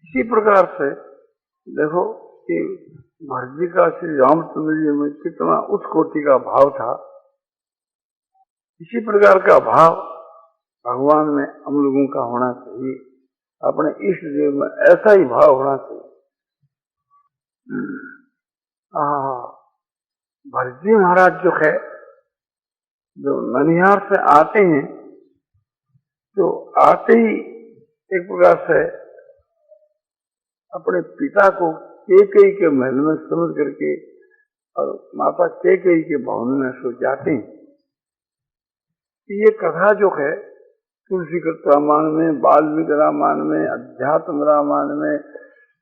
इसी प्रकार से देखो कि भरत जी का श्री रामचंद्र जी में कितना उच्च कोटि का भाव था। इसी प्रकार का भाव भगवान में हम लोगों का होना चाहिए। अपने इष्ट देव में ऐसा ही भाव होना चाहिए। भरत जी महाराज जो है, जो ननिहार से आते हैं, तो आते ही एक प्रकार से अपने पिता को कैकेयी के महल में समझ करके और माता कैकेयी के भवन में सो जाते हैं। ये कथा जो है तुलसीकृत रामायण में, वाल्मीकि रामायण में, अध्यात्म रामायण में,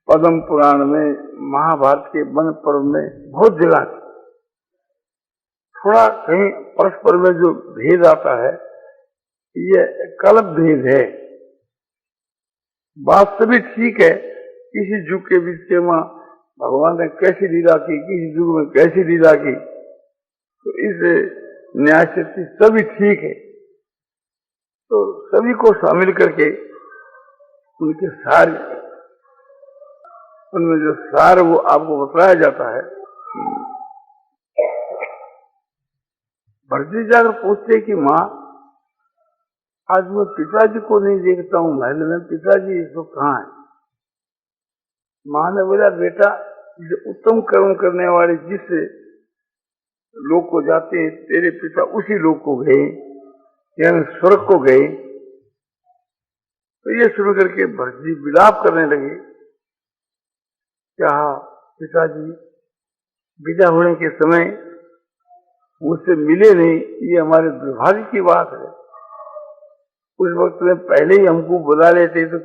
पद्म पुराण में, महाभारत के वन पर्व में बहुत जगह थी। थोड़ा कहीं परस्पर में जो भेद आता है, ये कल्प भेद है। बात सभी ठीक है, किसी युग के बीच में भगवान ने कैसी लीला की, किसी युग में कैसी लीला की, तो इस न्याय से सभी ठीक है। तो सभी को शामिल करके उनके सार, उनमें जो सार वो आपको बताया जाता है। भरत जी जाकर पूछते कि माँ, आज मैं पिताजी को नहीं देखता हूँ महल में, पिताजी इस वक्त कहाँ है? माँ ने बोला, बेटा, उत्तम कर्म करने वाले जिस लोग को जाते हैं, तेरे पिता उसी लोग को गए, यानी स्वर्ग को गए। तो ये सुन करके भरत जी विलाप करने लगे। क्या पिताजी विदा होने के समय मुझसे मिले नहीं, ये हमारे दुर्भाग्य की बात है। उस वक्त में पहले ही हमको बुला लेते तो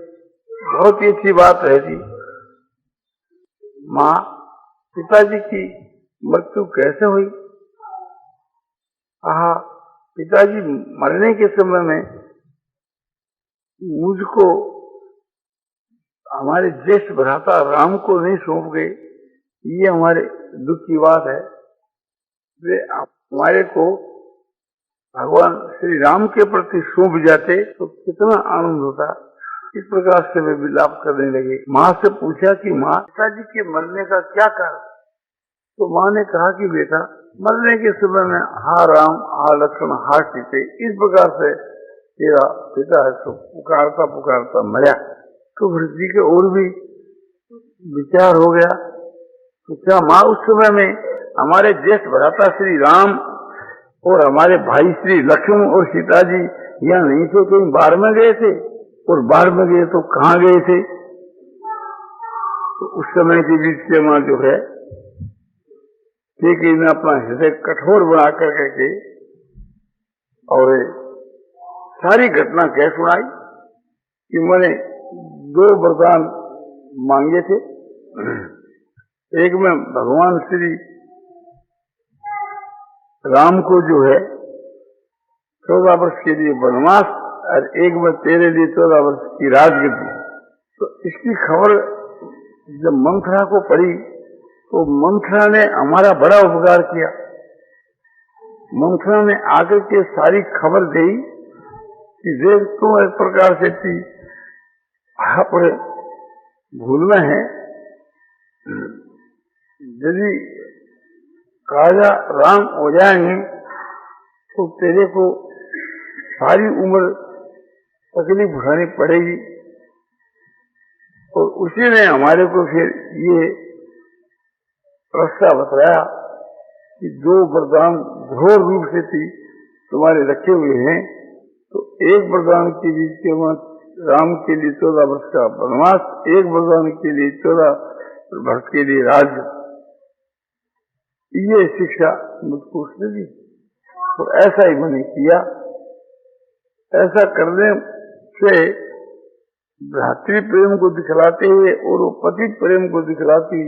बहुत ही अच्छी बात रहती। माँ, पिताजी की मृत्यु कैसे हुई? पिताजी मरने के समय में मुझको हमारे ज्येष्ठ भ्राता राम को नहीं सौंप गए, ये हमारे दुख की बात है। वे हमारे को भगवान श्री राम के प्रति सौंप जाते तो कितना आनंद होता। इस प्रकार से वे विलाप करने लगे। माँ से पूछा कि माँ, पिताजी के मरने का क्या कारण? तो माँ ने कहा कि बेटा, मरने के समय में हा राम, हा लक्ष्मण, हा सीते, इस प्रकार से तेरा पिता है तो पुकारता पुकारता मरा। तो भरत जी के और भी विचार हो गया। तो क्या माँ उस समय में हमारे ज्येष्ठ भ्राता श्री राम और हमारे भाई श्री लक्ष्मण और सीता जी यहाँ नहीं थे, कहीं बाहर में गए थे? और बाहर में गए तो कहाँ गए थे? तो उस समय की बीच माँ जो है, ठीक है, अपना हृदय कठोर बना करके और सारी घटना कह सुनाई कि मैंने 2 वरदान मांगे थे। एक में भगवान श्री राम को जो है 14 वर्ष के लिए वनवास, और एक में तेरे लिए 14 वर्ष की राजगद्दी। तो इसकी खबर जब मंथरा को पड़ी तो मंथरा ने हमारा बड़ा उपकार किया। मंथरा ने आकर के सारी खबर दी कि देख, तुम एक प्रकार से थी अपने भूल में है, यदि काजा राम हो जाएंगे तो तेरे को सारी उम्र तकलीफ उठानी पड़ेगी। और उसी ने हमारे को फिर ये रास्ता बताया कि 2 वरदान घोर रूप से थी तुम्हारे रखे हुए हैं। तो एक वरदान के लिए राम के लिए 14 वर्ष का वनवास, एक वरदान के लिए 14 वर्ष के लिए राज्य। ये शिक्षा मुझको उसने दी। तो ऐसा ही मैंने किया। ऐसा करने से भ्रातृ प्रेम को दिखलाते हुए और वो पति प्रेम को दिखलाती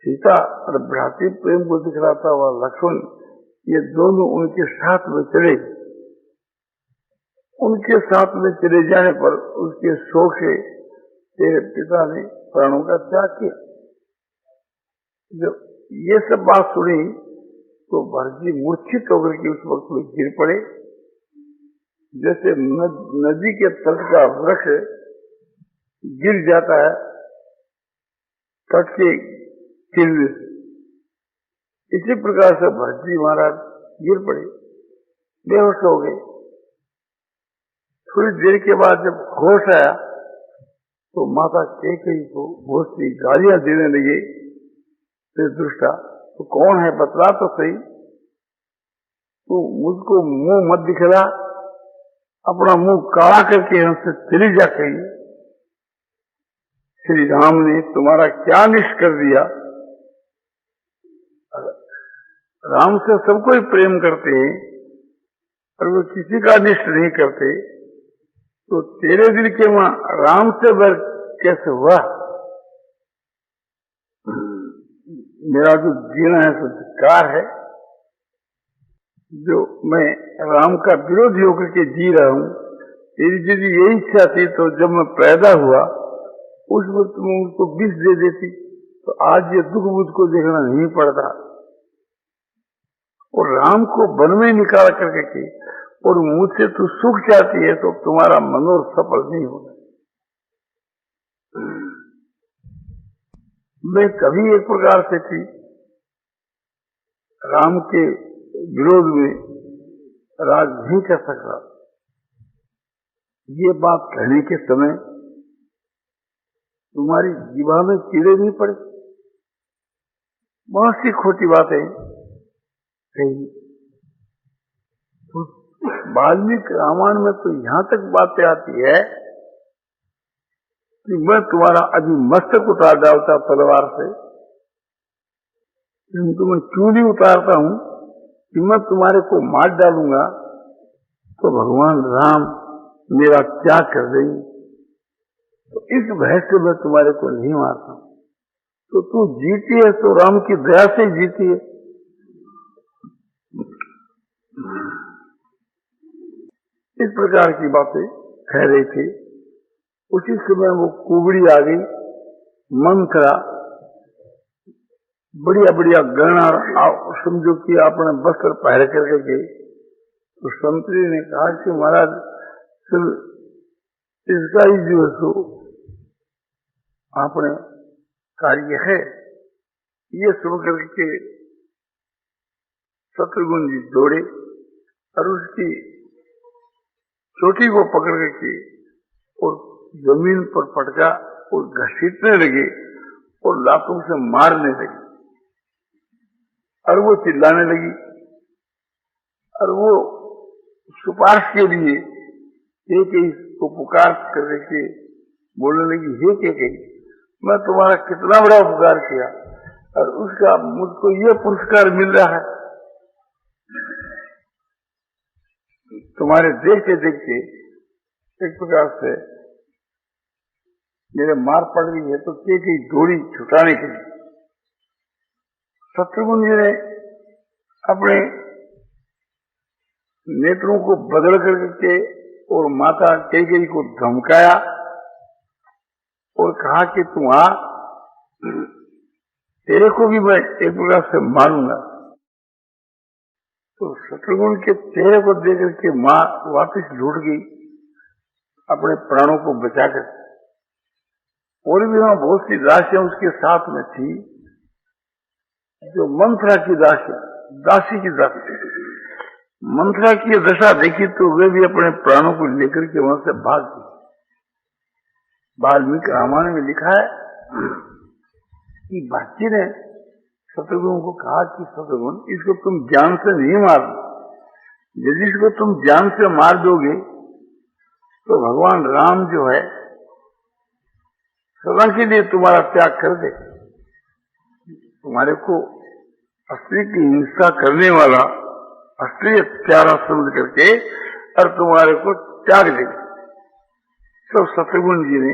सीता और भ्रातृ प्रेम को दिखलाता हुआ लक्ष्मण, ये दोनों उनके साथ में चले। उनके साथ में चले जाने पर उसके शोक से तेरे पिता ने प्राणों का त्याग किया। जब ये सब बात सुनी तो भरत जी मूर्छित होकर के उस वक्त में गिर पड़े, जैसे नदी के तट का वृक्ष गिर जाता है तट के किले। इसी प्रकार से भरत जी महाराज गिर पड़े, बेहोश हो गए। थोड़ी देर के बाद जब होश आया तो माता कैकेयी को बहुत सी गालियां देने लगे। फिर दुष्टा, तो कौन है बतला तो सही, तू मुझको मुंह मत दिखला, अपना मुंह काला करके हमसे चली जा कहीं। श्री राम ने तुम्हारा क्या निष्ठ कर दिया? राम से सबको ही प्रेम करते हैं और वो किसी का निष्ठ नहीं करते, तो तेरे दिल के वहां राम से बैर कैसे हुआ? मेरा जो जीना है सो धिक्कार है, जो मैं राम का विरोधी होकर के जी रहा हूं। तेरी यदि यही इच्छा थी तो जब मैं पैदा हुआ उस वक्त में उसको विष दे देती, तो आज ये दुख मुझको देखना नहीं पड़ता। और राम को वन में निकाल करके की और मुझसे तू सुख चाहती है, तो तुम्हारा मनोर सफल नहीं होगा। मैं कभी एक प्रकार से थी राम के विरोध में राज नहीं कर सकता। ये बात कहने के समय तुम्हारी जीवा में कीड़े नहीं पड़े? बहुत सी खोटी बातें कही। तो वाल्मीकि रामायण में तो यहां तक बातें आती है कि मैं तुम्हारा अभी मस्तक उतार डालता तलवार से, किंतु मैं क्यों नहीं उतारता हूं कि मैं तुम्हारे को मार डालूंगा तो भगवान राम मेरा त्याग कर देंगे। तो इस भय से मैं तुम्हारे को नहीं मारता हूं। तो तू जीती है तो राम की दया से जीती है। इस प्रकार की बातें कह रही थी। उसी समय वो कुबड़ी आ गई, मंत्रा, बढ़िया बढ़िया गहना समझो कि आपने वस्त्र पहन करके गई। तो संतरी ने कहा कि महाराज इसका ही जो है सो आपने कार्य है। ये सुन करके शत्रुघ्न जी दौड़े और उसकी चोटी को पकड़ करके और जमीन पर पटका और घसीटने लगे और लातों से मारने लगे। और वो चिल्लाने लगी और वो सुपार्श के लिए कैकेयी को पुकार करके बोलने लगी, हे कैकेयी, मैं तुम्हारा कितना बड़ा उपकार किया और उसका मुझको ये पुरस्कार मिल रहा है। तुम्हारे देखते देखते एक प्रकार से मेरे मार पड़ रही है। तो कैकेयी दौड़ी छुटाने के लिए। शत्रुघ्न जी ने अपने नेत्रों को बदल करके और माता कैकेयी को धमकाया और कहा कि तुम आ, तेरे को भी मैं एक प्रकार से मारूंगा। तो शत्रुघ्न के चेहरे को देख करके मां वापस लौट गई अपने प्राणों को बचाकर। और भी वहां बहुत सी दासियां उसके साथ में थी, जो मंथरा की दासी की दासी। मंथरा की दशा देखी तो वे भी अपने प्राणों को लेकर के वहां से भाग गई। वाल्मीकि रामायण में लिखा है कि बाची ने शत्रुघ्न को कहा कि शत्रुघ्न, इसको तुम ज्ञान से नहीं मारना। यदि इसको तुम ज्ञान से मार दोगे तो भगवान राम जो है सदा के लिए तुम्हारा त्याग कर दे। तुम्हारे को स्त्री की हिंसा करने वाला स्त्री प्यारा समझ करके और तुम्हारे को त्याग देगा। तो शत्रुघ्न जी ने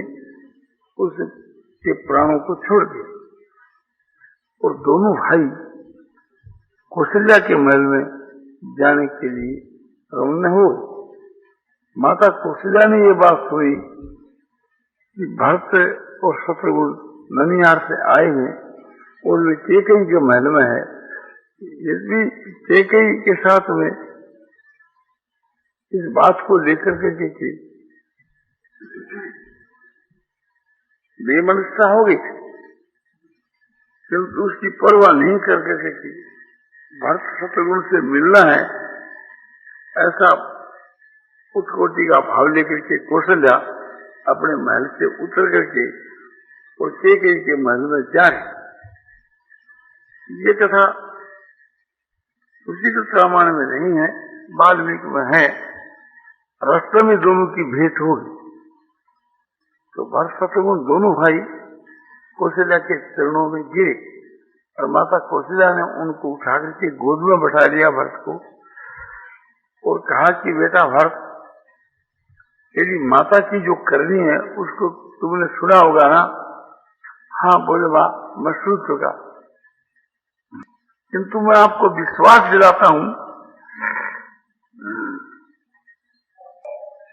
उसके प्राणों को छोड़ दिया और दोनों भाई कौशल्या के महल में जाने के लिए रवाना हो। माता कौशल्या ने ये बात सुनी कि भरत और शत्रुघ्न ननिहार से आए हैं और वे कैकेयी के महल में है। यदि कैकेयी के साथ में इस बात को लेकर के बेमनस्सा हो गई थी, किंतु उसकी परवाह नहीं कर करके भरत शत्रुघ्न से मिलना है, ऐसा उत्कोटि का भाव लेकर के कौशल्या अपने महल से उतर करके और कैकेयी के महल में जा रही। ये कथा उसी रामायण में नहीं है, वाल्मीकि में है। रास्ते में दोनों की भेंट होगी तो भरत शत्रुघ्न दोनों भाई कौशल्या के चरणों में गिरे और माता कौशल्या ने उनको उठा करके गोद में बैठा लिया भरत को और कहा कि बेटा भरत, तेरी माता की जो करनी है उसको तुमने सुना होगा ना? हाँ बोले मां, मैं सुन चुका, किंतु मैं आपको विश्वास दिलाता हूं,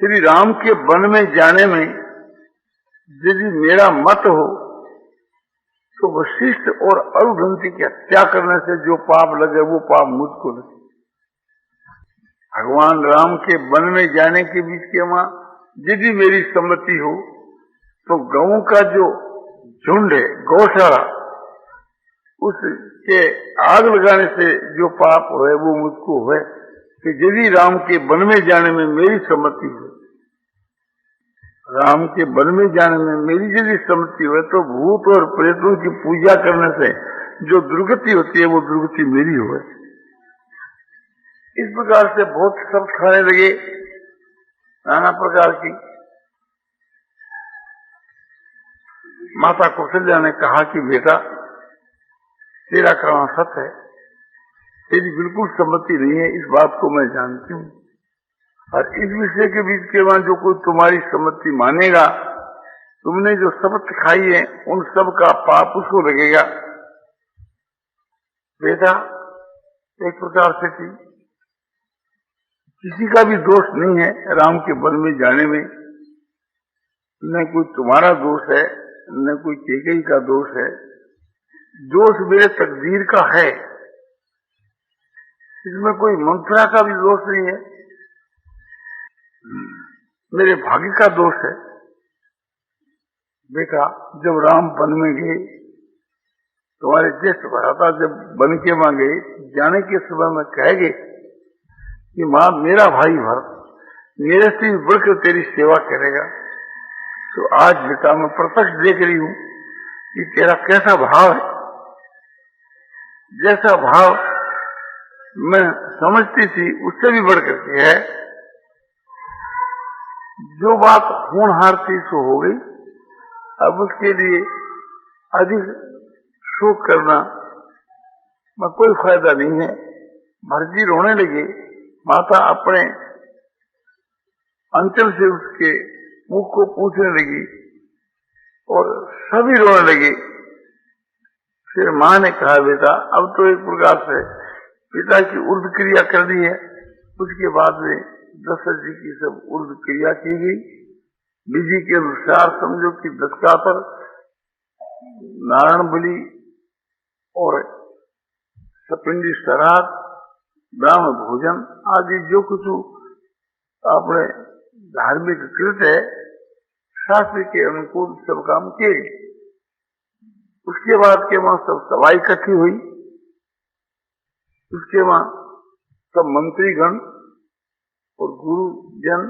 श्री राम के वन में जाने में यदि मेरा मत हो तो वशिष्ठ और अरुंधति की हत्या करने से जो पाप लगे वो पाप मुझको लगे। भगवान राम के वन में जाने के बीच के वहां यदि मेरी सम्मति हो तो गौं का जो झुंड है, गौशाला, उसके आग लगाने से जो पाप है वो मुझको है। कि यदि राम के वन में जाने में मेरी सम्मति हो, राम के वन में जाने में मेरी यदि सम्मति हो तो भूत और प्रेतों की पूजा करने से जो दुर्गति होती है वो दुर्गति मेरी हो। इस प्रकार से बहुत शब्द खाने लगे, नाना प्रकार की। माता कौशल्या ने कहा कि बेटा, तेरा कहना सत्य है, तेरी बिल्कुल सम्मति नहीं है, इस बात को मैं जानती हूँ, और इस विषय के बीच के वहां जो कोई तुम्हारी सम्मति मानेगा, तुमने जो शपथ खाई है उन सब का पाप उसको लगेगा। बेटा, एक प्रकार से किसी का भी दोष नहीं है राम के वन में जाने में, न कोई तुम्हारा दोष है न कोई कैकेयी का दोष है, दोष मेरे तकदीर का है, इसमें कोई मंत्रा का भी दोष नहीं है, मेरे भाग्य का दोष है। बेटा, जब राम वन में गए, तुम्हारे ज्येष्ठ भ्राता जब वन के वहां गए, जाने के समय में कह गए कि मां, मेरा भाई भरत मेरे से बढ़कर तेरी सेवा करेगा, तो आज बेटा मैं प्रत्यक्ष देख रही हूं कि तेरा कैसा भाव है। जैसा भाव मैं समझती थी उससे भी बढ़कर के है। जो बात होनहार थी सो हो गई, अब उसके लिए अधिक शोक करना में कोई फायदा नहीं है। भरत जी रोने लगे, माता अपने अंचल से उसके मुख को पूछने लगी और सभी रोने लगे। फिर मां ने कहा, बेटा अब तो एक प्रकार से पिता की उर्ध क्रिया कर दी है। उसके बाद में दशरथ जी की सब उर्ध क्रिया की गई। विधि के अनुसार समझो कि दशकातर, नारायण बलि और सपिंडी श्राद्ध, ब्राह्मण भोजन आदि जो कुछ अपने धार्मिक कृत है, शास्त्र के अनुकूल सब काम किए। उसके बाद के वहां सब सभा इकट्ठी हुई। उसके वहां सब मंत्रीगण और गुरुजन,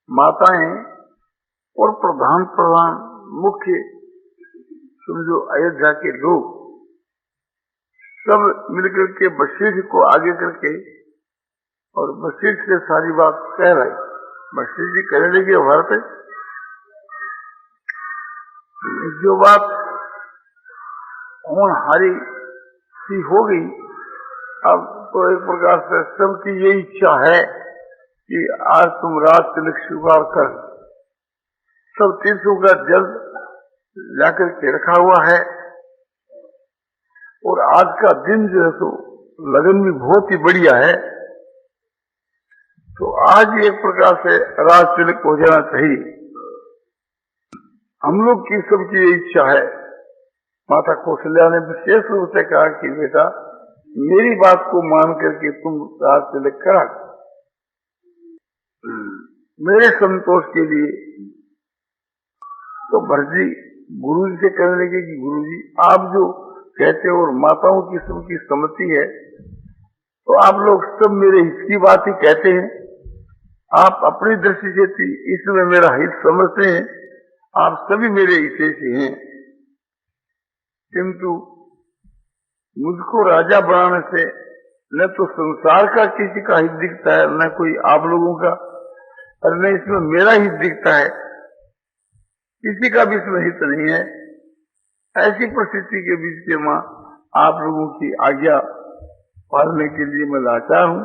माताएं और प्रधान मुख्य समझो अयोध्या के लोग सब मिलकर के वशिष्ठ को आगे करके और वशिष्ठ से सारी बात कह रहे। वशिष्ठ जी कहने लगे, भरत जो बात होनहारी सी हो गई, अब तो एक प्रकार से सबकी यही इच्छा है कि आज तुम राज तिलक स्वीकार कर। सब तीर्थों का जल लाकर के रखा हुआ है और आज का दिन जो है तो लगन भी बहुत ही बढ़िया है, तो आज एक प्रकार से राज तिलक हो जाना चाहिए। हम लोग की सबकी ये इच्छा है। माता कौशल्या ने विशेष रूप से कहा कि बेटा, मेरी बात को मान करके तुम राज तिलक करा, मेरे संतोष के लिए। तो भरत जी गुरु जी से कहने लगे कि गुरु जी आप जो कहते हो और माताओं की सबकी सम्मति है, तो आप लोग सब मेरे हित की बात ही कहते हैं। आप अपनी दृष्टि से इसमें मेरा हित समझते हैं, आप सभी मेरे हिस्से से हैं, किंतु मुझको राजा बनाने से न तो संसार का किसी का हित दिखता है, न कोई आप लोगों का, और न इसमें मेरा हित दिखता है, किसी का भी इसमें हित नहीं है। ऐसी परिस्थिति के बीच में आप लोगों की आज्ञा पालने के लिए मैं लाचार हूँ।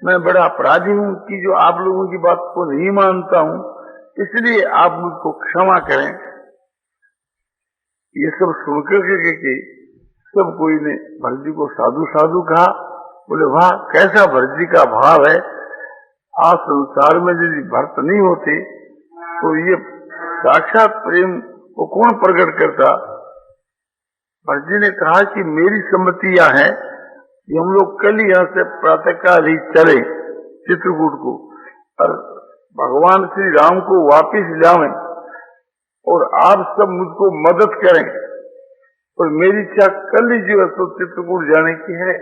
मैं बड़ा अपराधी हूँ कि जो आप लोगों की बात को नहीं मानता हूँ, इसलिए आप मुझको क्षमा करें। ये सब सुनकर के सब कोई ने भरत जी को साधु साधु कहा। बोले वाह, कैसा भरत जी का भाव है। आज संसार में यदि भरत नहीं होते तो ये साक्षात प्रेम को कौन प्रकट करता। भरत जी ने कहा कि मेरी सम्मतियां हैं कि हम लोग कल ही यहाँ से प्रातःकाल ही चले चित्रकूट को, और भगवान श्री राम को वापिस लावें, और आप सब मुझको मदद करें। और मेरी इच्छा कल ही जो है तो चित्रकूट जाने की है,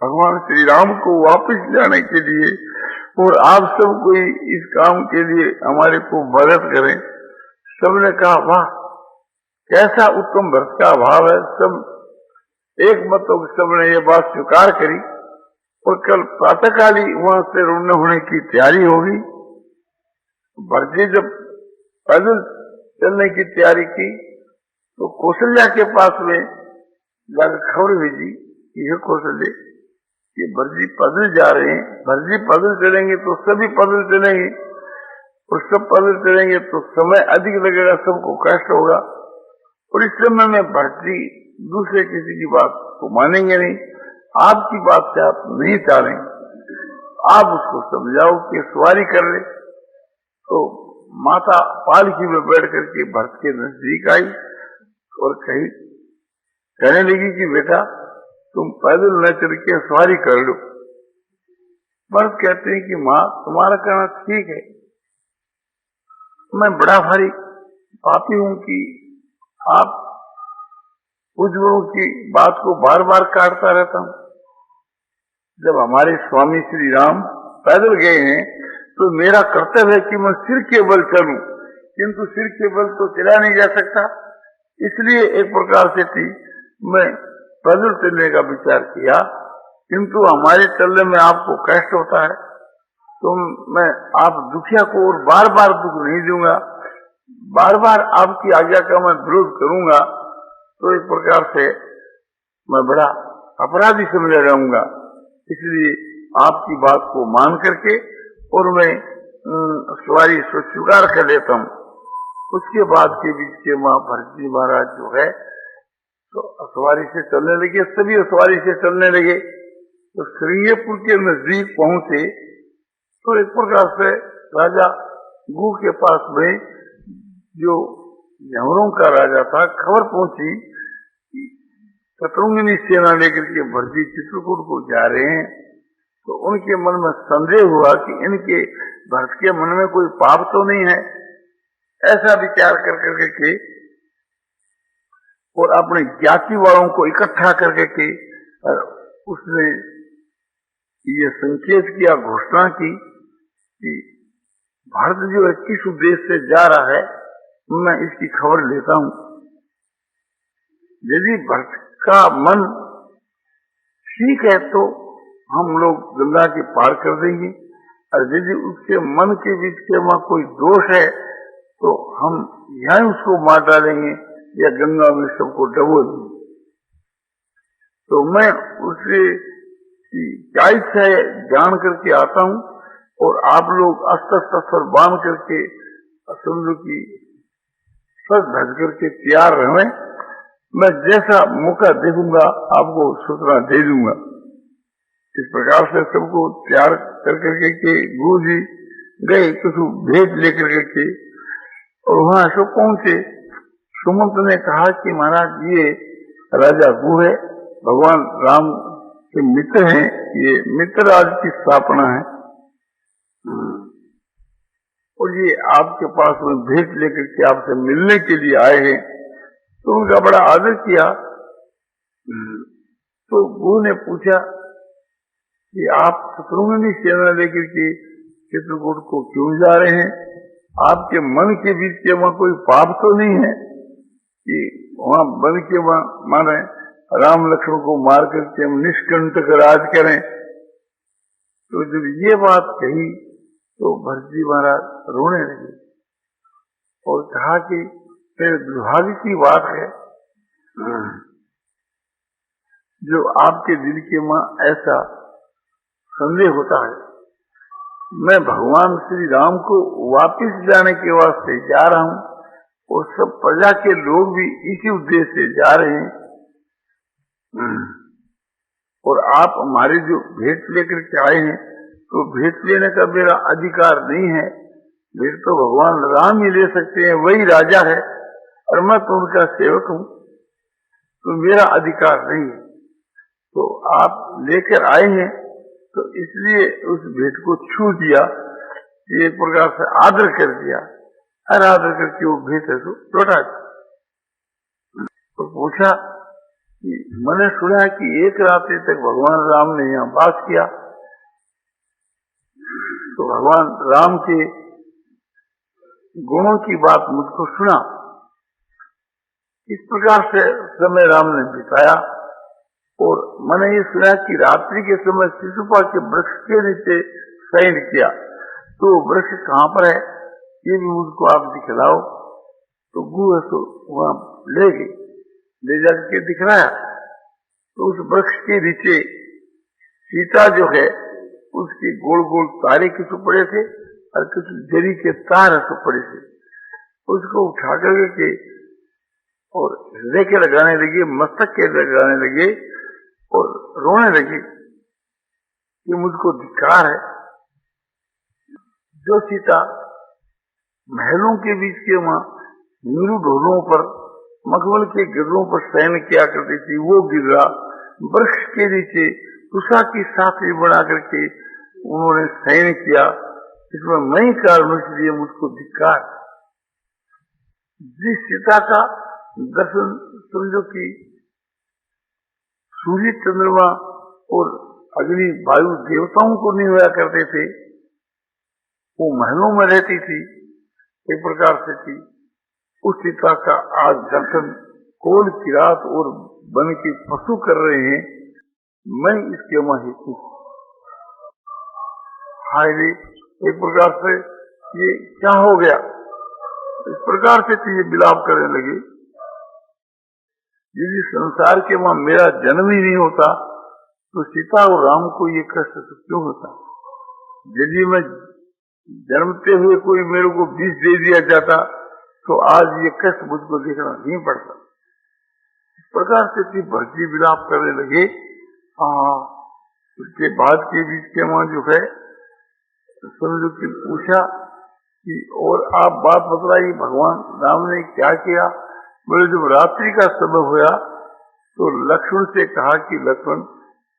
भगवान श्री राम को वापिस लाने के लिए, और आप सब कोई इस काम के लिए हमारे को मदद करें। सबने कहा वाह, कैसा उत्तम भरत का भाव है। सब एक मत होकर सबने ये बात स्वीकार करी, और कल प्रातःकाल ही वहां से रवाना होने की तैयारी होगी। भरत जी जब पैदल चलने की तैयारी की तो कौशल्या के पास में जाकर खबर भेजी कि यह कौशल्य कि भरत जी पैदल जा रहे हैं, भरत जी पैदल चलेंगे तो सभी पैदल चलेंगे, और सब पैदल चलेंगे तो समय अधिक लगेगा, सबको कष्ट होगा, और इस समय में भरत जी दूसरे किसी की बात को मानेंगे नहीं। आपकी बात से आप नहीं टालेंगे, आप उसको समझाओ कि सवारी कर ले। तो माता पालकी में बैठ करके भरत के नजदीक आई और कहने लगी कि बेटा तुम पैदल न चल के सवारी कर लो। भरत कहते हैं कि माँ तुम्हारा कहना ठीक है, मैं बड़ा भारी पापी हूं कि आप बुजुर्गों की बात को बार बार काटता रहता हूं। जब हमारे स्वामी श्री राम पैदल गए हैं तो मेरा कर्तव्य है कि मैं सिर के बल चलूं, किंतु सिर के बल तो चला नहीं जा सकता, इसलिए एक प्रकार से थी मैं पैदल चलने का विचार किया, किंतु हमारे चलने में आपको कष्ट होता है तो मैं आप दुखिया को और बार बार दुख नहीं दूंगा, बार बार आपकी आज्ञा का मैं विरोध करूंगा तो एक प्रकार से मैं बड़ा अपराधी समझा जाऊंगा। इसलिए आपकी बात को मान करके और मैं सवारी स्वीकार कर लेता हूँ। उसके बाद के बीच के माँ भरत जी महाराज जो है तो सवारी से चलने लगे, सभी सवारी से चलने लगे। तो श्रृंगेरपुर के नजदीक पहुंचे तो एक प्रकार से राजा गु के पास में जो झमरों का राजा था, खबर पहुंची शत्रुघ्न सेना लेकर के भरत जी चित्रकूट को जा रहे हैं। तो उनके मन में संदेह हुआ कि इनके भरत के मन में कोई पाप तो नहीं है। ऐसा विचार कर करके के और अपने ज्ञाति वालों को इकट्ठा करके के उसने ये संकेत किया, घोषणा की कि भारत जो है किस उद्देश्य से जा रहा है, मैं इसकी खबर लेता हूं। यदि भरत का मन ठीक है तो हम लोग गंगा के पार कर देंगे, और यदि उसके मन के बीच के वहां कोई दोष है तो हम यहीं उसको मार डालेंगे या गंगा में सबको डबो देंगे। तो मैं उससे क्या इच्छा है जान करके आता हूं, और आप लोग अस्त्र शस्त्र बांध करके समझो की सज धज करके तैयार रहे। मैं जैसा मौका देखूंगा आपको सूचना दे दूंगा। इस प्रकार से सबको तैयार कर करके के गुरु जी गए कुछ भेंट लेकर के, और वहां सब पहुंचे। सुमंत ने कहा कि महाराज ये राजा गु है, भगवान राम के मित्र हैं, ये मित्र राज की स्थापना है, और ये आपके पास में भेंट लेकर के आपसे मिलने के लिए आए हैं। तो उनका बड़ा आदर किया। तो गुरु ने पूछा कि आप शत्रुघ्न सेना लेकर के चित्रकूट को क्यों जा रहे हैं? आपके मन के बीच के वहां कोई पाप तो नहीं है कि वहां बन के वहां माने राम लक्ष्मण को मार करके हम निष्कंटक राज करें? तो जब ये बात कही तो भरत जी महाराज रोने लगे और कहा कि मेरे दुर्भाग्य की बात है जो आपके दिल के वहां ऐसा संदेह होता है। मैं भगवान श्री राम को वापिस जाने के वास्ते जा रहा हूं और सब प्रजा के लोग भी इसी उद्देश्य से जा रहे हैं और आप हमारे जो भेंट लेकर के आए हैं तो भेंट लेने का मेरा अधिकार नहीं है। भेंट तो भगवान राम ही ले सकते हैं, वही राजा है और मैं तो उनका सेवक हूं, तो मेरा अधिकार नहीं है। तो आप लेकर आए हैं तो इसलिए उस भेंट को छू दिया, एक प्रकार से आदर कर दिया और आदर करके वो भेंट है तो लौटा दिया। तो पूछा कि मैंने सुना है कि एक रात तक भगवान राम ने यहाँ वास किया, तो भगवान राम के गुणों की बात मुझको सुना। इस प्रकार से समय राम ने बिताया और मैंने ये सुना कि रात्रि के समय शिशुपा के वृक्ष के नीचे शयन किया। तो वृक्ष कहाँ पर है ये भी मुझको आप दिखलाओ। तो गुरु तो वहां ले गए, ले जाके दिखलाया। तो उस वृक्ष के नीचे सीता जो है उसके गोल गोल तारे कुछ पड़े थे और कुछ जरी के तार पड़े थे। उसको उठा करके और हृदय के लगाने लगे, मस्तक के लगाने लगे और रोने लगे कि मुझको धिक्कार है। जो सीता महलों के बीच के वहां नीरू ढोलों पर मखमल के गिर्रों पर शयन किया करती थी, वो गिर्रा वृक्ष के नीचे उषा की साथी बना करके उन्होंने शयन किया। इसमें मैं ही कारण, इसलिए मुझको धिक्कार। जिस सीता का दर्शन समझो कि सूर्य चंद्रमा और अग्नि वायु देवताओं को नहीं होया करते थे, वो महलों में रहती थी, एक प्रकार से थी। उस सीता का आज दर्शन कोल की रात और बन के पशु कर रहे हैं, मैं इसके वहां हेतु। हाय रे, एक प्रकार से ये क्या हो गया, इस प्रकार से ये विलाप करने लगे। यदि संसार के वहां मेरा जन्म ही नहीं होता तो सीता और राम को ये कष्ट क्यों होता? यदि मैं जन्मते हुए कोई मेरे को बीज दे दिया जाता तो आज ये कष्ट मुझको देखना नहीं पड़ता। इस प्रकार से भर्ती विलाप करने लगे। उसके बाद के बीच के वहां जो है समझो कि पूछा कि और आप बात बतलाई भगवान राम ने क्या किया? बोले जब रात्रि का समय हुआ तो लक्ष्मण से कहा कि लक्ष्मण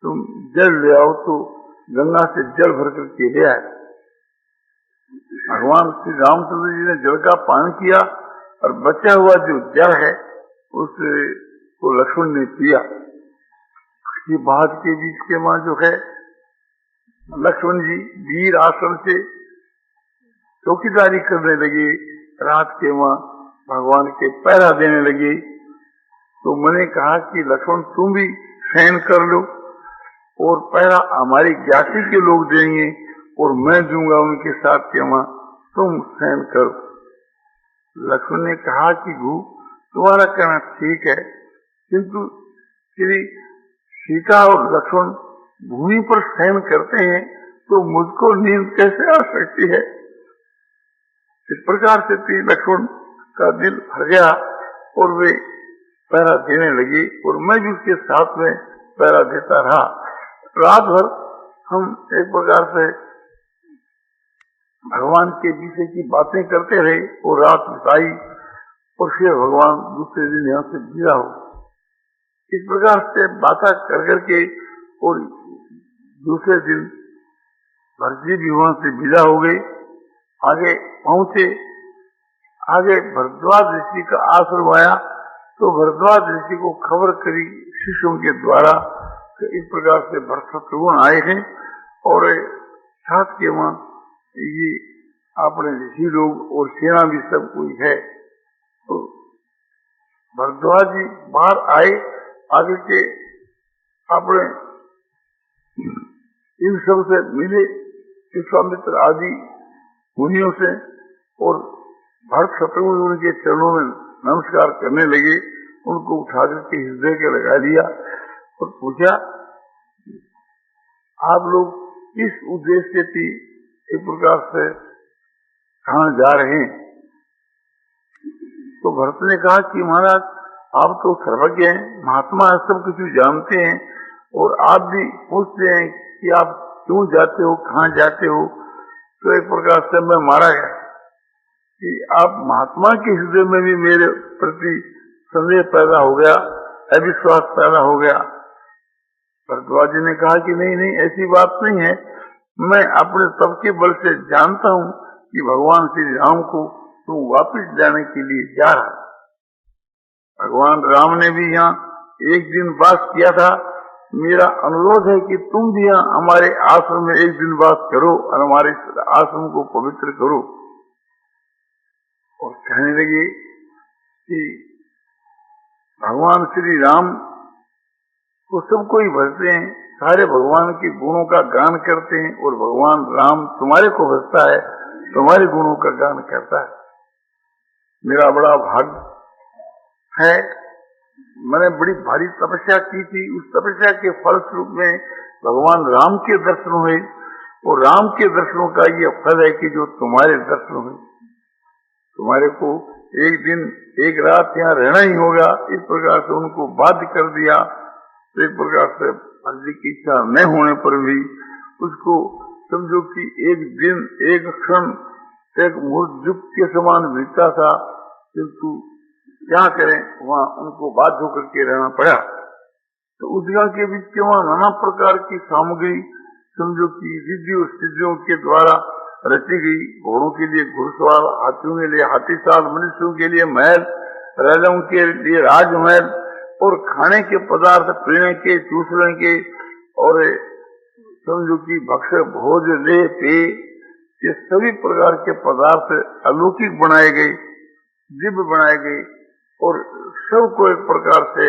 तुम जल ले आओ, तो गंगा से जल भर करके ले आए। भगवान श्री रामचंद्र जी ने जल का पान किया और बचा हुआ जो जल है उसको लक्ष्मण ने पिया। ये बाद के बीच के वहां जो है लक्ष्मण जी वीर आश्रम से चौकीदारी करने लगे, रात के वहां भगवान के पहरा देने लगे। तो मैंने कहा कि लक्ष्मण तुम भी शयन कर लो और पहरा हमारी ज्ञाति के लोग देंगे और मैं दूंगा उनके साथ के वहां, तुम शयन करो। लक्ष्मण ने कहा कि गुरु तुम्हारा कहना ठीक है, किंतु श्री सीता और लक्ष्मण भूमि पर शयन करते हैं तो मुझको नींद कैसे आ सकती है? इस प्रकार से लक्ष्मण का दिल भर गया और वे पहरा देने लगे और मैं भी उसके साथ में पहरा देता रहा। रात भर हम एक प्रकार से भगवान के विषय की बातें करते रहे और रात बिताई और फिर भगवान दूसरे दिन यहाँ से विदा हो। इस प्रकार से बातें कर करके और दूसरे दिन भरत जी भी वहां से विदा हो गए। आगे पहुंचे, आगे भरद्वाज ऋषि का आश्रम आया तो भरद्वाज ऋषि को खबर करी शिष्यों के द्वारा कि इस प्रकार से भरत शत्रुघ्न आए हैं और साथ के वहां ये अपने ऋषि लोग और सेना भी सब कोई है। तो भरद्वाज जी बाहर आए, आगे के अपने इन सब से मिले, विश्वामित्र आदि मुनियों से, और भरत शत्रुघ्न उनके चरणों में नमस्कार करने लगे। उनको उठा करके हृदय के लगा दिया और पूछा, आप लोग किस उद्देश्य से इस प्रकार से कहाँ जा रहे हैं? तो भरत ने कहा कि महाराज आप तो सर्वज्ञ हैं, महात्मा सब कुछ जानते हैं, और आप भी पूछते हैं कि आप क्यों जाते हो, कहाँ जाते हो। तो एक प्रकार से मैं मारा गया कि आप महात्मा के हृदय में भी मेरे प्रति संदेह पैदा हो गया, अविश्वास पैदा हो गया। भरद्वाज जी ने कहा कि नहीं नहीं, ऐसी बात नहीं है, मैं अपने तप के बल से जानता हूं कि भगवान श्री राम को तुम वापिस जाने के लिए जा रहा। भगवान राम ने भी यहाँ एक दिन वास किया था। मेरा अनुरोध है कि तुम भी यहाँ हमारे आश्रम में एक दिन वास करो और हमारे आश्रम को पवित्र करो। और कहने लगे कि भगवान श्री राम को सब कोई भजते हैं, सारे भगवान के गुणों का गान करते हैं, और भगवान राम तुम्हारे को भजता है, तुम्हारे गुणों का गान करता है। मेरा बड़ा भाग्य है, मैंने बड़ी भारी तपस्या की थी, उस तपस्या के फलस्वरूप में भगवान राम के दर्शन हुए, और राम के दर्शनों का ये फल है कि जो तुम्हारे दर्शन हुए। तुम्हारे को एक दिन एक रात यहाँ रहना ही होगा। इस प्रकार से उनको बाध्य कर दिया। तो एक प्रकार से अर्जी की इच्छा न होने पर भी उसको समझो कि एक दिन एक क्षण एक मुहूर्त युग के समान बीतता था, किंतु क्या करें, वहाँ उनको बाध्य होकर के रहना पड़ा। तो उस जगह के बीच के वहाँ नाना प्रकार की सामग्री समझो कि रिद्धि और सिद्धियों के द्वारा रची गई। घोड़ों के लिए घुड़सवार, हाथियों के लिए हाथीसाल, मनुष्यों के लिए महल, राजाओं के लिए राजमहल, और खाने के पदार्थ, पीने के, चूसने के, और समझो कि भक्ष्य भोज ले पे, ये सभी प्रकार के पदार्थ अलौकिक बनाए गए, दिव्य बनाए गए, और सबको एक प्रकार से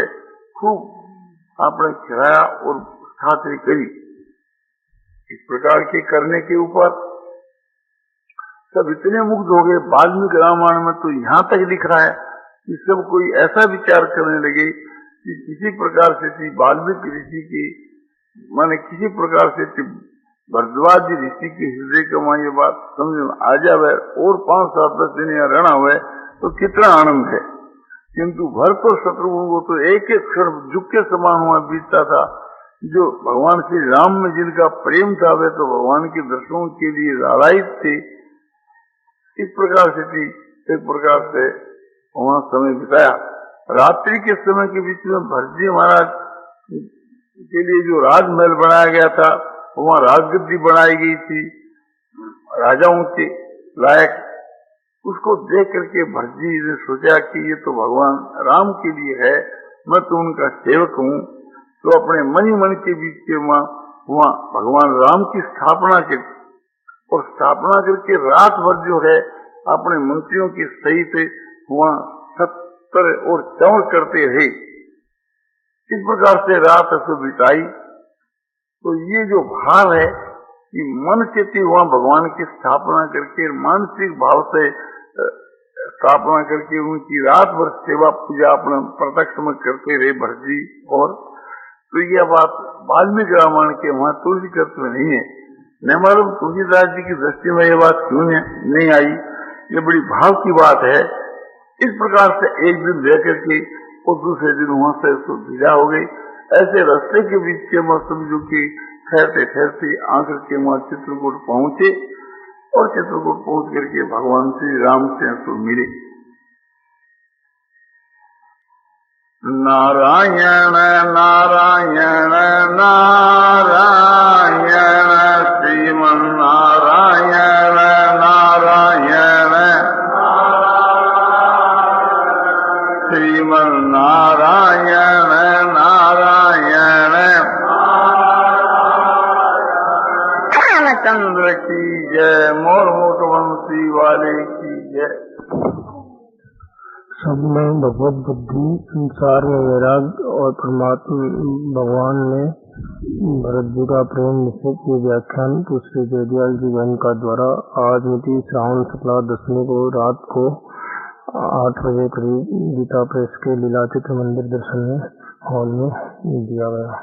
खूब आपने खिलाया और खातिरी करी। इस प्रकार के करने के ऊपर सब इतने मुग्ध हो गए। वाल्मीकि रामायण में तो यहाँ तक लिख रहा है कि सब कोई ऐसा विचार करने लगे कि किसी प्रकार से वाल्मीकि ऋषि की माने किसी प्रकार से भरद्वाज ऋषि के हृदय का ये बात समझ में आ जावे और 5-7-10 दिन यहाँ रहना हुए तो कितना आनंद है। किंतु भरत और शत्रुघ्न को तो एक एक क्षण जुग के समान हुआ बीतता था। जो भगवान श्री राम में जिनका प्रेम था वे तो भगवान के दर्शनों के लिए लालायित थे। इस प्रकार से थी, एक प्रकार से वहां समय बिताया। रात्रि के समय के बीच में भरतजी महाराज के लिए जो राजमहल बनाया गया था, वहां राजगद्दी बनाई गई थी राजाओं के लायक। उसको देख करके भरतजी ने सोचा कि ये तो भगवान राम के लिए है, मैं तो उनका सेवक हूँ। तो अपने मन ही मन के बीच के वहाँ भगवान राम की स्थापना की, और स्थापना करके रात भर जो है अपने मंत्रियों की सहित वहाँ 70 और चौड़ करते रहे। इस प्रकार से रात ऐसे बिताई। तो ये जो भाव है कि मन से वहाँ भगवान की स्थापना करके मानसिक भाव से स्थापना करके उनकी रात भर सेवा पूजा अपने प्रत्यक्ष में करते रहे भरतजी। और तो यह बात वाल्मीकि रामायण के वहाँ तुलसी कर्त में नहीं है। न मालूम तुलसीदास जी की दृष्टि में यह बात क्यों नहीं आई। ये बड़ी भाव की बात है। इस प्रकार से एक दिन रह करके और दूसरे दिन वहां से विदा हो गई। ऐसे रास्ते के बीच के समझो की ठहरते ठहरते आकर के वहां चित्रकूट पहुंचे, और चित्रकूट पहुंच करके भगवान श्री राम से मिले। नारायण नारायण नारायण श्रीमन नारायण नारायण श्री श्रीमन नारायण नारायण चंद्र की जय, मोर मोटवंशी वाले की जय। सब में भगवत बुद्धि, संसार में वैराग्य और परमात्मा भगवान ने भरत जी का प्रेम विषय के व्याख्यान तो श्री जयदयाल जी बहन का द्वारा आज मिति श्रावण शुक्ला दशमी को रात को 8 बजे करीब गीता प्रेस के लीलाचित्र मंदिर दर्शन हॉल में दिया गया।